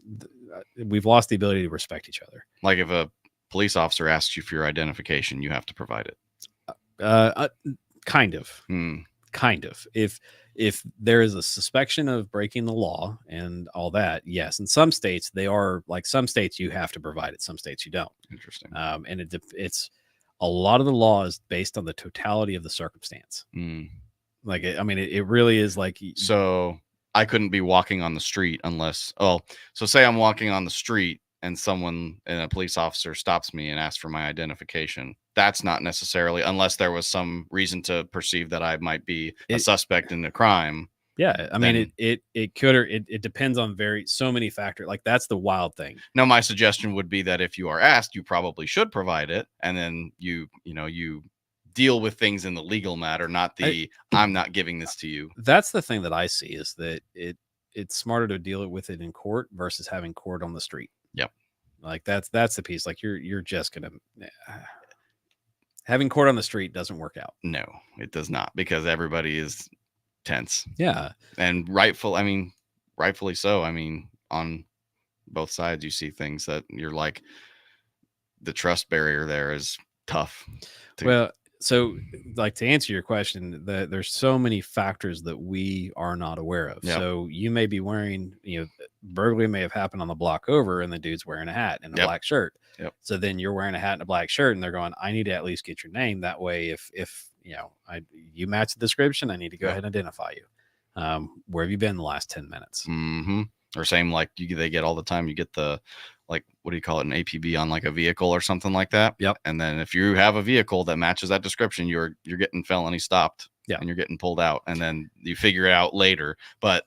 we've lost the ability to respect each other. Like if a police officer asks you for your identification, you have to provide it. Kind of. If there is a suspicion of breaking the law and all that, yes. In some states, some states you have to provide it. Some states you don't. Interesting. And it's a lot of the law is based on the totality of the circumstance. Like, it really is like. So I couldn't be walking on the street unless, so say I'm walking on the street and a police officer stops me and asks for my identification. That's not necessarily, unless there was some reason to perceive that I might be a suspect in the crime. Yeah. I mean, it could, or it depends on so many factors. Like, that's the wild thing. Now, my suggestion would be that if you are asked, you probably should provide it. And then you deal with things in the legal matter, not I'm not giving this to you. That's the thing that I see, is that it's smarter to deal with it in court versus having court on the street. Like, that's the piece. Like, you're just going to, having court on the street doesn't work out. No, it does not, because everybody is tense. Yeah. And rightfully so. I mean, on both sides, you see things that you're like, the trust barrier there is tough. So, like, to answer your question, there's so many factors that we are not aware of. So you may be wearing, burglary may have happened on the block over, and the dude's wearing a hat and a black shirt. So then you're wearing a hat and a black shirt, and they're going, I need to at least get your name. That way, if you match the description, I need to go ahead and identify you. Where have you been the last 10 minutes? Or same, like they get all the time. You get the, like, what do you call it, an APB on like a vehicle or something like that. And then if you have a vehicle that matches that description, you're getting felony stopped. And you're getting pulled out, and then you figure it out later. But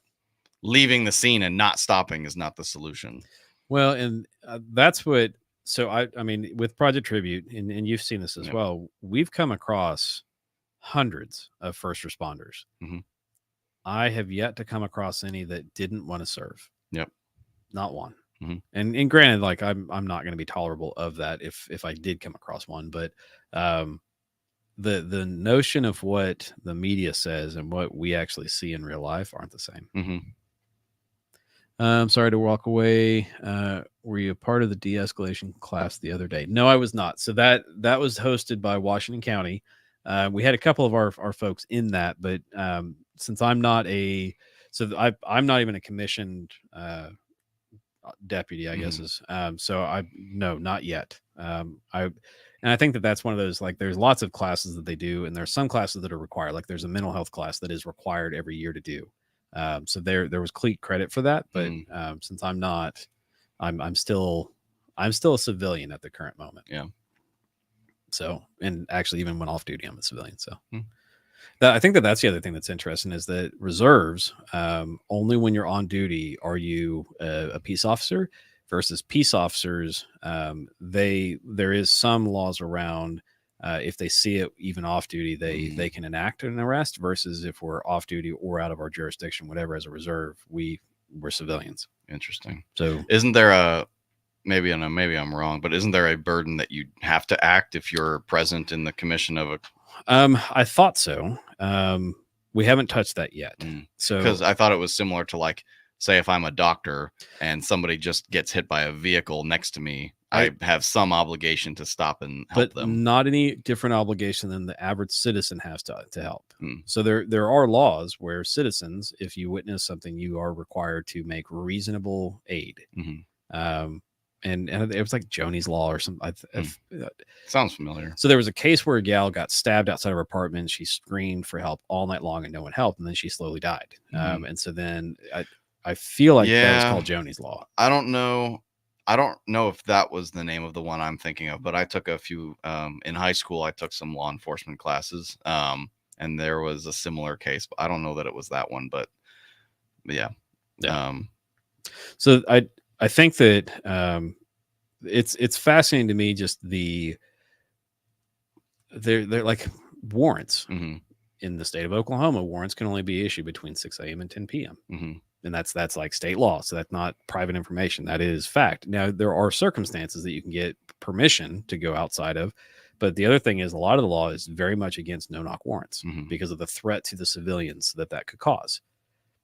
leaving the scene and not stopping is not the solution. Well, and that's what. So I mean, with Project Tribute, and you've seen this as Yep. well. We've come across hundreds of first responders. Mhm. I have yet to come across any that didn't want to serve. Yep. Not one. Mhm. And granted, like I'm not going to be tolerable of that if I did come across one, but the notion of what the media says and what we actually see in real life aren't the same. Mhm. I'm sorry to walk away. Were you a part of the de-escalation class the other day? No, I was not. So that was hosted by Washington County. We had a couple of our folks in that, but since I'm not I'm not even a commissioned deputy, I guess is. So no, not yet. And I think that's one of those, like, there's lots of classes that they do, and there's some classes that are required. Like there's a mental health class that is required every year to do. So there was credit for that, but since I'm not, I'm still a civilian at the current moment. Yeah. So, and actually, even when off duty, I'm a civilian. So, Hmm. I think that's the other thing that's interesting is that reserves, only when you're on duty are you a peace officer, versus peace officers. There is some laws around. If they see it even off duty, they can enact an arrest, versus if we're off duty or out of our jurisdiction, whatever, as a reserve, we're civilians. Interesting. So isn't there maybe I'm wrong, but isn't there a burden that you have to act if you're present in the commission of a? I thought so. We haven't touched that yet. So because I thought it was similar to, like, say if I'm a doctor and somebody just gets hit by a vehicle next to me, I have some obligation to stop and help them. Not any different obligation than the average citizen has to help. So there are laws where citizens, if you witness something, you are required to make reasonable aid. And it was like Joni's Law or something. Sounds familiar. So there was a case where a gal got stabbed outside of her apartment. She screamed for help all night long and no one helped. And then she slowly died. And so then I feel like that was called Joni's Law. I don't know if that was the name of the one I'm thinking of, but I took a few in high school. I took some law enforcement classes, and there was a similar case, but I don't know that it was that one. But yeah. So I think that it's fascinating to me, just they're like warrants in the state of Oklahoma. Warrants can only be issued between 6 a.m. and 10 p.m. And that's like state law. So that's not private information. That is fact. Now, there are circumstances that you can get permission to go outside of. But the other thing is, a lot of the law is very much against no-knock warrants because of the threat to the civilians that could cause.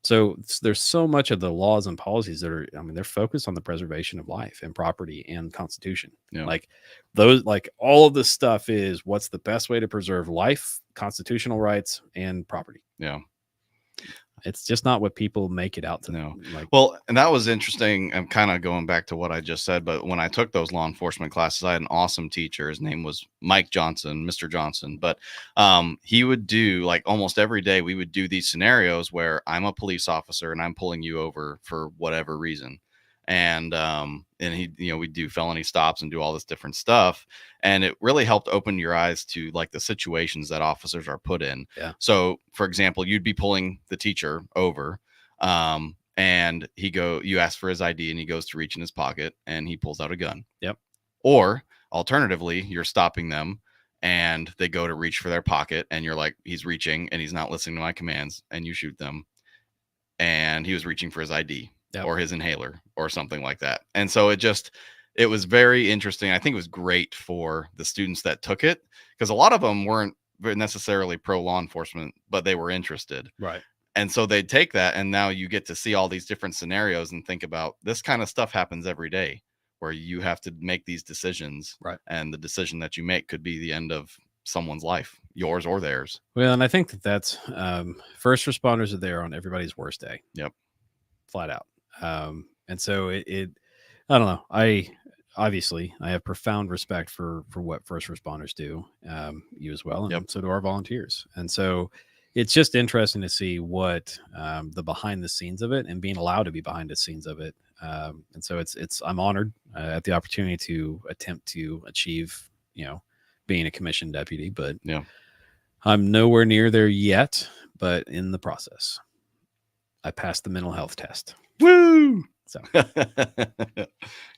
So there's so much of the laws and policies that are, I mean, they're focused on the preservation of life and property and Constitution. Like all of this stuff is what's the best way to preserve life, constitutional rights, and property. Yeah. It's just not what people make it out to know. Well, and that was interesting. I'm kind of going back to what I just said, but when I took those law enforcement classes, I had an awesome teacher. His name was Mike Johnson, Mr. Johnson. But he would do, like, almost every day, we would do these scenarios where I'm a police officer and I'm pulling you over for whatever reason. And he, we'd do felony stops and do all this different stuff. And it really helped open your eyes to, like, the situations that officers are put in. Yeah. So, for example, you'd be pulling the teacher over, and you ask for his ID, and he goes to reach in his pocket and he pulls out a gun. Yep. Or alternatively, you're stopping them and they go to reach for their pocket and you're like, he's reaching and he's not listening to my commands, and you shoot them. And he was reaching for his ID. Yep. Or his inhaler or something like that. And so it was very interesting. I think it was great for the students that took it, because a lot of them weren't necessarily pro law enforcement, but they were interested. Right. And so they'd take that, and now you get to see all these different scenarios and think about this kind of stuff happens every day where you have to make these decisions. Right. And the decision that you make could be the end of someone's life, yours or theirs. Well, and I think that's first responders are there on everybody's worst day. Yep. Flat out. And so I don't know. I have profound respect for what first responders do. You as well. And so do our volunteers. And so it's just interesting to see what, the behind the scenes of it and being allowed to be behind the scenes of it. And so I'm honored at the opportunity to attempt to achieve, being a commissioned deputy, but I'm nowhere near there yet, but in the process. I passed the mental health test. Woo! So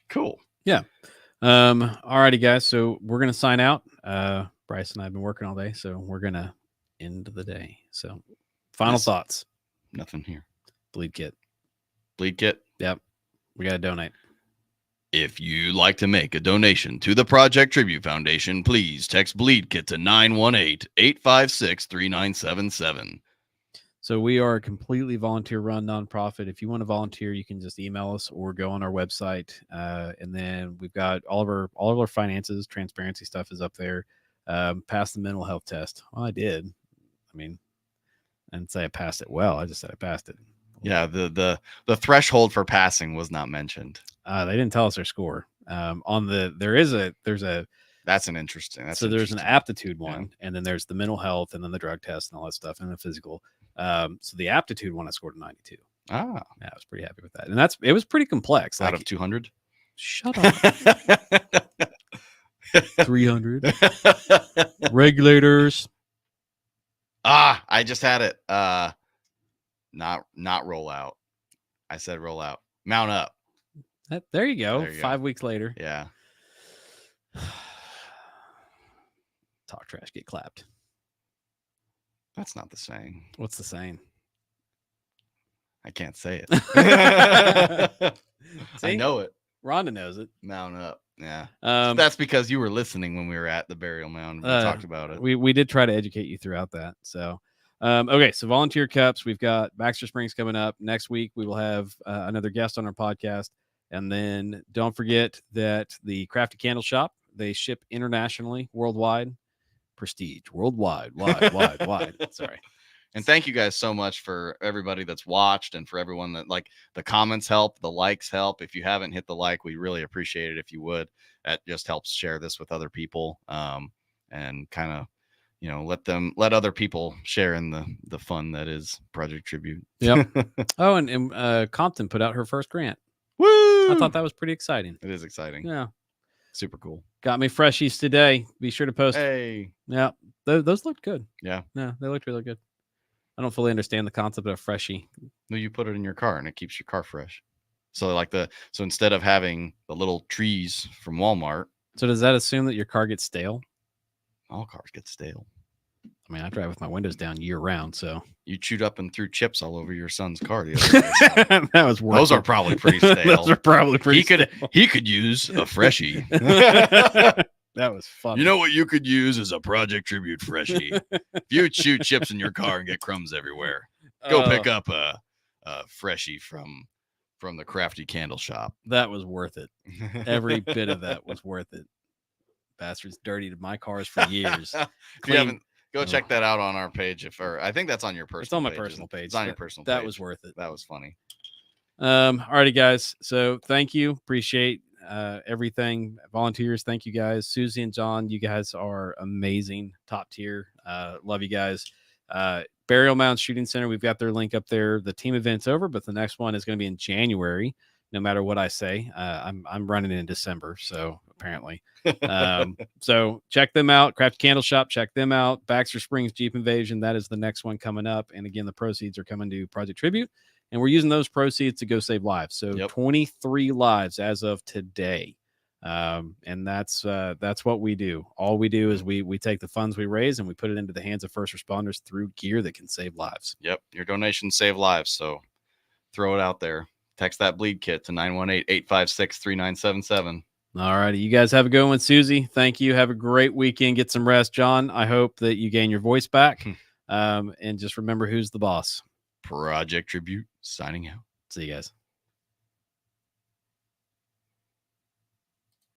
cool. Yeah. Alrighty, guys. So we're gonna sign out. Bryce and I have been working all day, so we're gonna end the day. So final Nice. thoughts. Nothing here. Bleed kit. Bleed kit. Yep. We gotta donate. If you'd like to make a donation to the Project Tribute Foundation, please text Bleed Kit to 918-856-3977. So we are a completely volunteer-run nonprofit. If you want to volunteer, you can just email us or go on our website, and then we've got all of our finances, transparency stuff is up there. Pass the mental health test. Well, I did. I mean, I didn't say I passed it well. I just said I passed it. Yeah, the threshold for passing was not mentioned. They didn't tell us their score. There's an interesting. there's an aptitude one, and then there's the mental health, and then the drug test and all that stuff, and the physical. So the aptitude one I scored a 92. Ah, yeah, I was pretty happy with that, and it was pretty complex. Out of 200. Shut up. 300 regulators. I just had it. Not roll out. I said roll out. Mount up. There you go. 5 weeks later. Yeah. Talk trash, get clapped. That's not the saying. What's the saying? I can't say it. See? I know it. Rhonda knows it. Mount up. Yeah. That's because you were listening when we were at the burial mound. We talked about it. We did try to educate you throughout that. So, okay. So volunteer cups, we've got Baxter Springs coming up next week. We will have another guest on our podcast. And then don't forget that the Crafty Candle Shop, they ship internationally, worldwide. Prestige, worldwide, wide. Sorry. And thank you guys so much for everybody that's watched and for everyone that the comments help, the likes help. If you haven't hit the like, we really appreciate it if you would. That just helps share this with other people, and kind of, let other people share in the fun that is Project Tribute. Yep. Oh, and Compton put out her first grant. Woo! I thought that was pretty exciting. It is exciting. Yeah. Super cool. Got me freshies today. Be sure to post. Hey. Yeah. Those looked good. Yeah. Yeah, they looked really good. I don't fully understand the concept of a freshie. No, you put it in your car and it keeps your car fresh. So so instead of having the little trees from Walmart. So does that assume that your car gets stale? All cars get stale. I mean, I drive with my windows down year round, so. You chewed up and threw chips all over your son's car the other day. So. That was worth Those are probably pretty stale. Those are probably pretty stale. He could use a freshie. That was fun. You know what you could use is a Project Tribute freshie. If you chew chips in your car and get crumbs everywhere, go pick up a freshie from the Crafty Candle Shop. That was worth it. Every bit of that was worth it. Bastards dirtied my cars for years. If you haven't, go check that out on our page. I think that's on your personal. It's on my page, personal page. It's on your personal page. That was worth it. That was funny. Alrighty, guys. So thank you. Appreciate everything. Volunteers, thank you guys. Susie and John, you guys are amazing. Top tier. Love you guys. Burial Mound Shooting Center, we've got their link up there. The team event's over, but the next one is going to be in January. No matter what I say, I'm running in December, so apparently. So check them out. Crafty Candle Shop, check them out. Baxter Springs Jeep Invasion, that is the next one coming up. And again, the proceeds are coming to Project Tribute, and we're using those proceeds to go save lives. So 23 lives as of today. And that's what we do. All we do is we take the funds we raise and we put it into the hands of first responders through gear that can save lives. Yep. Your donations save lives. So throw it out there. Text that bleed kit to 918-856-3977. All righty. You guys have a good one. Susie, thank you. Have a great weekend. Get some rest. John, I hope that you gain your voice back. And just remember who's the boss. Project Tribute signing out. See you guys.